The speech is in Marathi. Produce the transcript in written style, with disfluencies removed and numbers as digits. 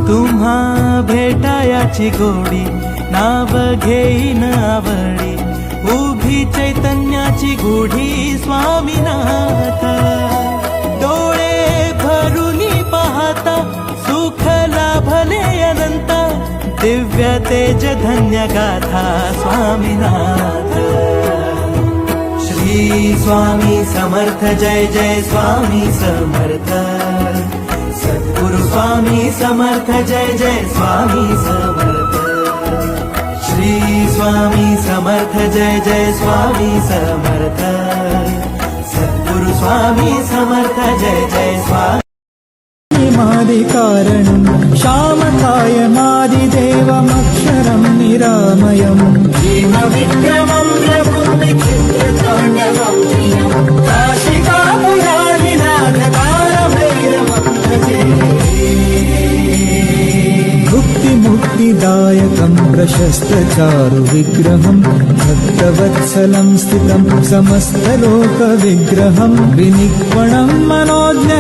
तुम्हा भेटायाची गोडी नाव घेईन आवडी उभी चैतन्याची गुढी स्वामीनाथ डोळे भरूनी पाहता सुख लाभले अनंत दिव्य तेज धन्य गाथा स्वामीनाथ श्री स्वामी समर्थ जय जय स्वामी समर्थ सद्गुरु स्वामी समर्थ जय जय स्वामी समर्थ श्री स्वामी समर्थ जय जय स्वामी समर्थ सद्गुरु स्वामी समर्थ जय जय स्वामी मादि कारणं श्यामकायमादिदेवमक्षरं निरामयं भीमविक्रमं प्रभुं विचित्रताण्डवं मुक्तिदायकं प्रशस्तचारु विग्रहं भक्तवत्सलं स्थितं समस्तलोकविग्रहं विनिक्वणं मनोज्ञ